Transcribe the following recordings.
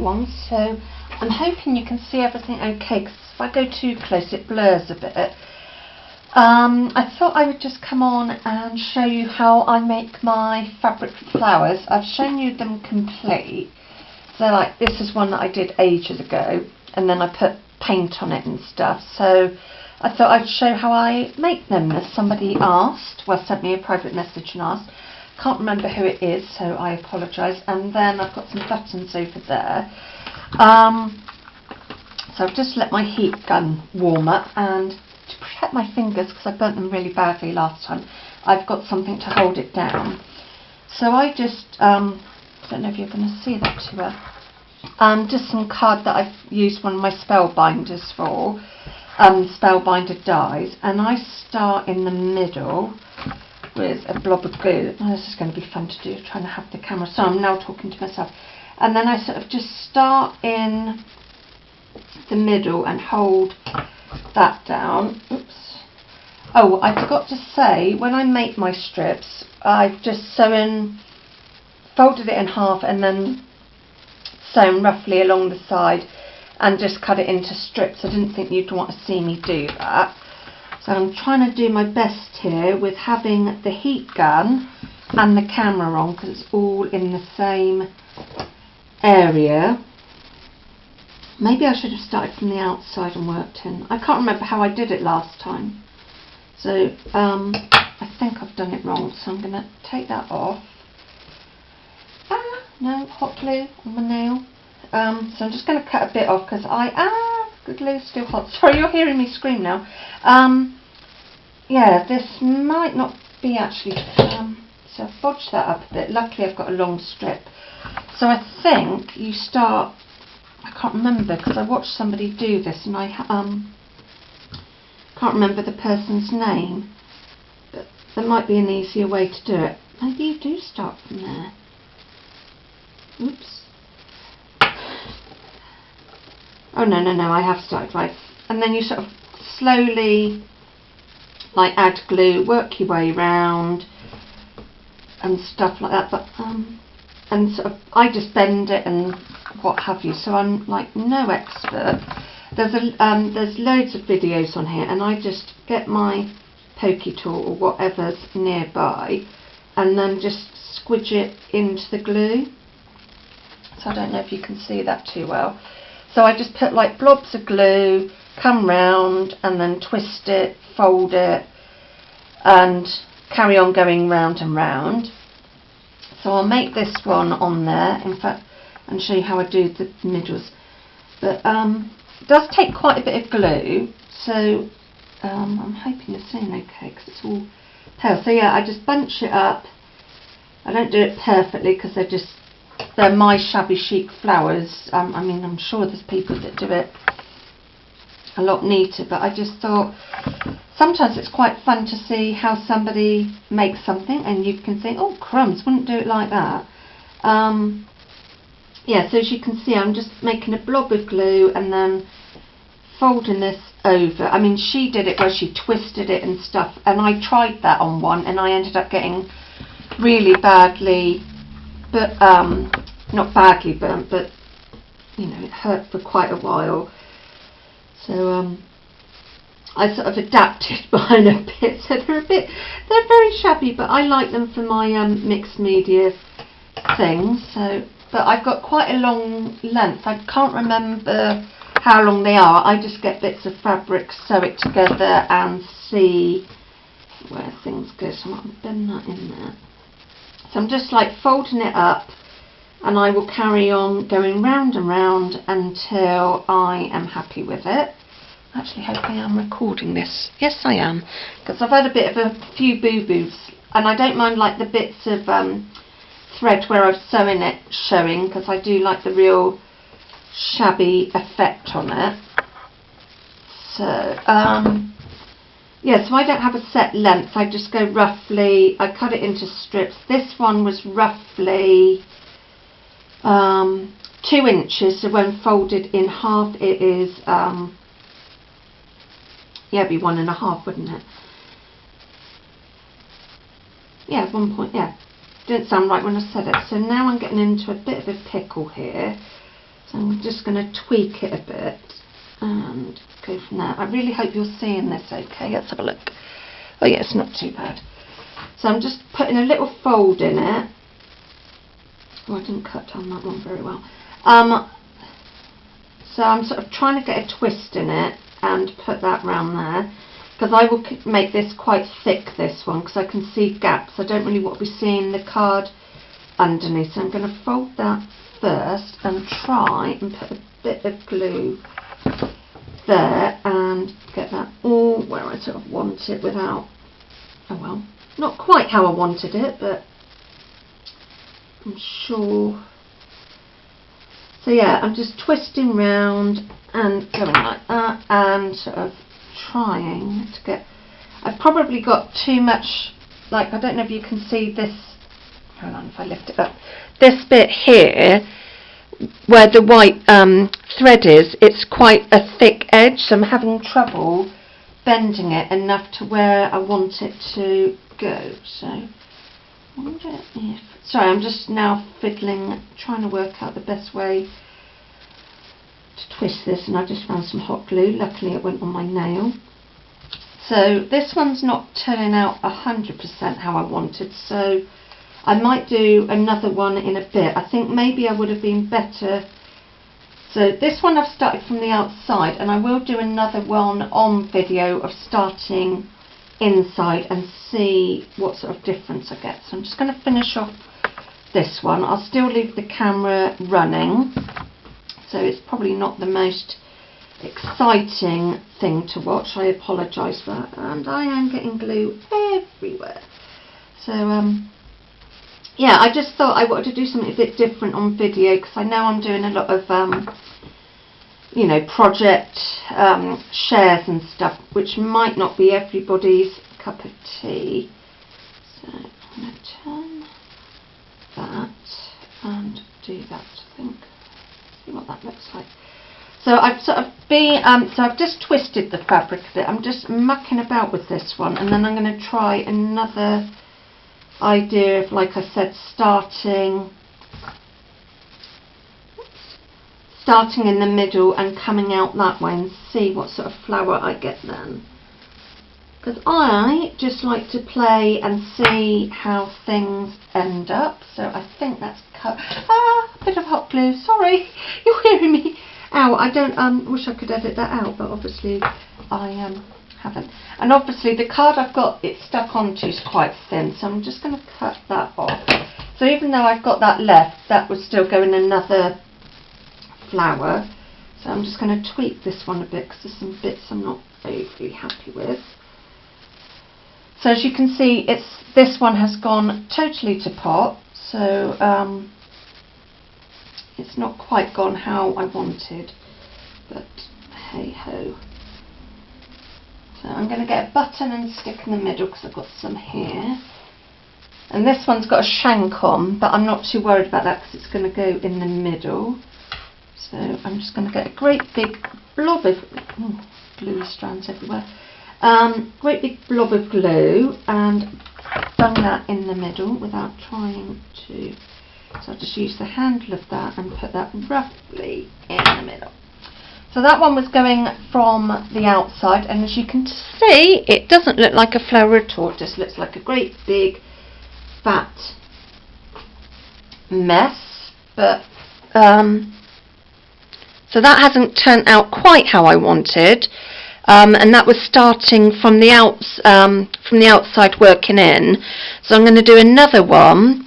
one, so I'm hoping you can see everything okay, because if I go too close it blurs a bit. I thought I would just come on and show you how I make my fabric flowers. I've shown you them complete. So like this is one that I did ages ago, and then I put paint on it and stuff. So I thought I'd show how I make them, as somebody asked, well, sent me a private message and asked. Can't remember who it is, so I apologise. And then I've got some buttons over there. So I've just let my heat gun warm up, and to protect my fingers, because I burnt them really badly last time, I've got something to hold it down. So I just, I don't know if you're going to see that too well, just some card that I've used one of my spellbinders for, spellbinder dies, and I start in the middle with a blob of glue. Oh, this is going to be fun to do, trying to have the camera, so I'm now talking to myself. And then I sort of just start in the middle and hold that down. Oops. Oh, I forgot to say, when I make my strips, I've just folded it in half and then sewn roughly along the side and just cut it into strips. I didn't think you'd want to see me do that. So I'm trying to do my best here with having the heat gun and the camera on, because it's all in the same area. Maybe I should have started from the outside and worked in. I can't remember how I did it last time. So I think I've done it wrong, so I'm going to take that off. No, hot glue on my nail. So I'm just going to cut a bit off, because the glue's still hot. Sorry, you're hearing me scream now. Yeah, this might not be actually, so I've bodged that up a bit. Luckily I've got a long strip. So I think you start, I can't remember because I watched somebody do this and I can't remember the person's name, but there might be an easier way to do it. Maybe you do start from there. Oops. Oh no, I have started right. And then you sort of slowly like add glue, work your way around and stuff like that, but and sort of I just bend it and what have you, so I'm like no expert. There's loads of videos on here, and I just get my pokey tool or whatever's nearby and then just squidge it into the glue. So I don't know if you can see that too well. So I just put like blobs of glue, come round and then twist it, fold it and carry on going round and round. So I'll make this one on there, in fact, and show you how I do the middles. But it does take quite a bit of glue, so I'm hoping you're seeing okay because it's all pale. So yeah, I just bunch it up. I don't do it perfectly because they're my shabby chic flowers. I mean, I'm sure there's people that do it a lot neater, but I just thought sometimes it's quite fun to see how somebody makes something and you can think, oh crumbs, wouldn't do it like that. Yeah, so as you can see, I'm just making a blob of glue and then folding this over. I mean, she did it where she twisted it and stuff, and I tried that on one and I ended up getting really badly, but not badly burnt, but you know, it hurt for quite a while. So I sort of adapted mine a bit, so they're very shabby, but I like them for my mixed media things. So, but I've got quite a long length. I can't remember how long they are. I just get bits of fabric, sew it together and see where things go. So I'll bend that in there. So I'm just like folding it up, and I will carry on going round and round until I am happy with it. I actually hope I am recording this. Yes, I am, because I've had a bit of a few boo-boos, and I don't mind like the bits of thread where I've sewn it showing, because I do like the real shabby effect on it. So yeah, so I don't have a set length. I just go roughly, I cut it into strips. This one was roughly 2 inches, so when folded in half it is yeah, it'd be 1.5, wouldn't it? Yeah, 1 point, yeah. Didn't sound right when I said it. So now I'm getting into a bit of a pickle here. So I'm just going to tweak it a bit and go from there. I really hope you're seeing this okay. Let's have a look. Oh yeah, it's not too bad. So I'm just putting a little fold in it. Oh, I didn't cut on that one very well. So I'm sort of trying to get a twist in it and put that round there, because I will make this quite thick, this one, because I can see gaps. I don't really want to be seeing the card underneath, so I'm going to fold that first and try and put a bit of glue there and get that all where I sort of want it without, oh well, not quite how I wanted it, but I'm sure. So yeah, I'm just twisting round and going like that and sort of trying to get, I've probably got too much, like, I don't know if you can see this, hold on if I lift it up, this bit here where the white thread is, it's quite a thick edge, so I'm having trouble bending it enough to where I want it to go. So I wonder if, sorry, I'm just now fiddling, trying to work out the best way to twist this, and I just found some hot glue. Luckily it went on my nail. So this one's not turning out 100% how I wanted, so I might do another one in a bit. I think maybe I would have been better. So this one I've started from the outside, and I will do another one on video of starting inside and see what sort of difference I get. So I'm just going to finish off this one. I'll still leave the camera running, so it's probably not the most exciting thing to watch. I apologise for that, and I am getting glue everywhere. So yeah, I just thought I wanted to do something a bit different on video, because I know I'm doing a lot of you know, project shares and stuff, which might not be everybody's cup of tea. So I'm going to turn that and do that, I think. See what that looks like. So I've sort of so I've just twisted the fabric a bit. I'm just mucking about with this one, and then I'm going to try another idea of, like I said, starting in the middle and coming out that way, and see what sort of flower I get then. Because I just like to play and see how things end up. So I think that's cut. A bit of hot glue. Sorry, you're hearing me. Ow, I don't, wish I could edit that out, but obviously I haven't. And obviously the card I've got it stuck onto is quite thin, so I'm just going to cut that off. So even though I've got that left, that would still go in another flower. So I'm just going to tweak this one a bit, because there's some bits I'm not overly happy with. So as you can see, this one has gone totally to pot, so it's not quite gone how I wanted, but hey ho. So I'm going to get a button and stick in the middle, because I've got some here. And this one's got a shank on, but I'm not too worried about that, because it's going to go in the middle. So I'm just going to get a great big blob of glue strands everywhere. Great big blob of glue and bung that in the middle without trying to. So I'll just use the handle of that and put that roughly in the middle. So that one was going from the outside, and as you can see, it doesn't look like a flower at all. It just looks like a great big fat mess. But so that hasn't turned out quite how I wanted, and that was starting from the outside working in. So I'm going to do another one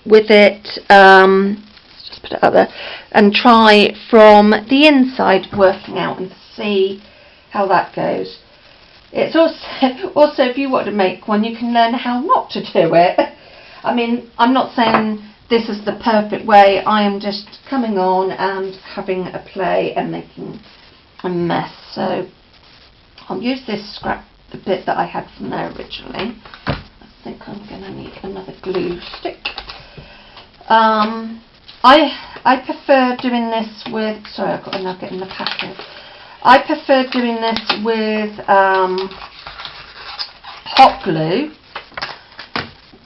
with it, let's just put it up there, and try from the inside working out and see how that goes. It's also if you want to make one, you can learn how not to do it. I mean, I'm not saying this is the perfect way. I am just coming on and having a play and making a mess. So I'll use this scrap, the bit that I had from there originally. I think I'm going to need another glue stick. I prefer doing this with, sorry, I've got a nugget in the packet. I prefer doing this with hot glue.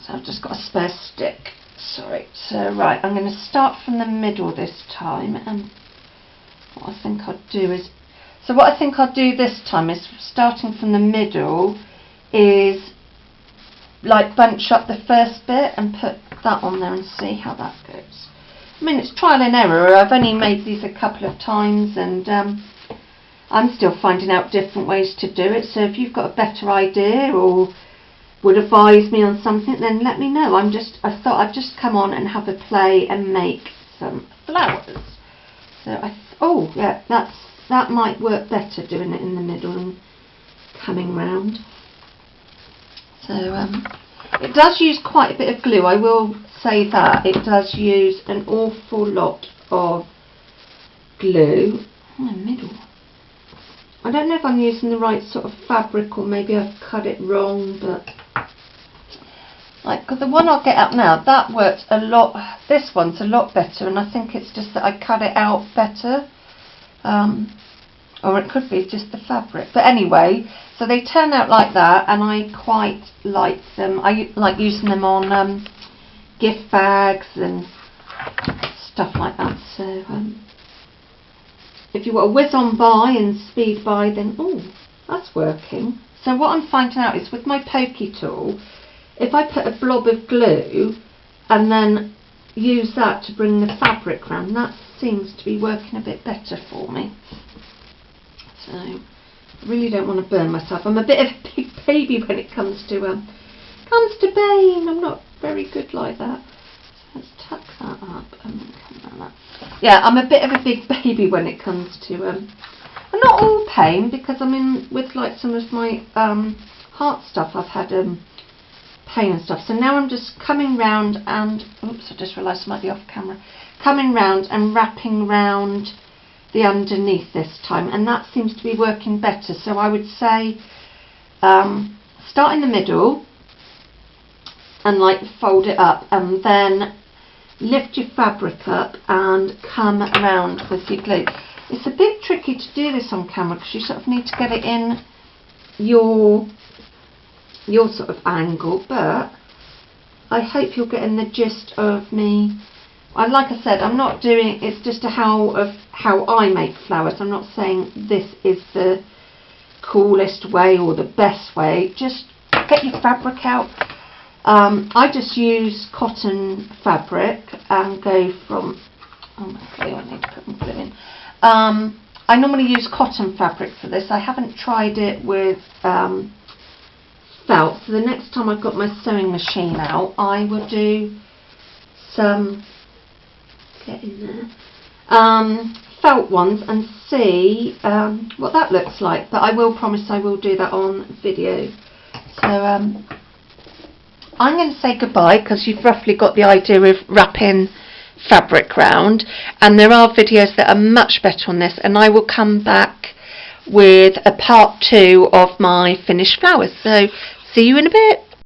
So I've just got a spare stick. Sorry, so right, I'm going to start from the middle this time, and what I think I'll do is, so what I think I'll do this time is, starting from the middle, is like bunch up the first bit and put that on there and see how that goes. I mean, it's trial and error. I've only made these a couple of times, and I'm still finding out different ways to do it, so if you've got a better idea or would advise me on something, then let me know. I thought I'd just come on and have a play and make some flowers. So oh yeah, that might work better, doing it in the middle and coming round. So it does use quite a bit of glue, I will say that. It does use an awful lot of glue. In the middle. I don't know if I'm using the right sort of fabric, or maybe I've cut it wrong, but like, because the one I'll get up now, that worked a lot. This one's a lot better, and I think it's just that I cut it out better, or it could be just the fabric. But anyway, so they turn out like that, and I quite like them. I like using them on gift bags and stuff like that. So if you want to whiz on by and speed by, then oh, that's working. So what I'm finding out is, with my pokey tool, if I put a blob of glue and then use that to bring the fabric round, that seems to be working a bit better for me. So I really don't want to burn myself. I'm a bit of a big baby when it comes to Bane. I'm not very good like that. So let's tuck that up and come like that. Yeah, I'm a bit of a big baby when it comes to well, not all pain, because I mean, with like some of my heart stuff, I've had pain and stuff. So now I'm just coming round and, oops, I just realised I might be off camera, coming round and wrapping round the underneath this time, and that seems to be working better. So I would say start in the middle and like fold it up, and then lift your fabric up and come around with your glue. It's a bit tricky to do this on camera, because you sort of need to get it in your sort of angle, but I hope you're getting the gist of me. And like I said, I'm not doing, it's just how I make flowers. I'm not saying this is the coolest way or the best way. Just get your fabric out. I just use cotton fabric and go from, oh my glue, I need to put my glue in. I normally use cotton fabric for this. I haven't tried it with felt, so the next time I've got my sewing machine out, I will do some, get in there, felt ones and see what that looks like. But I will promise I will do that on video. So I'm going to say goodbye, because you've roughly got the idea of wrapping fabric round, and there are videos that are much better on this, and I will come back with a part 2 of my finished flowers. So see you in a bit.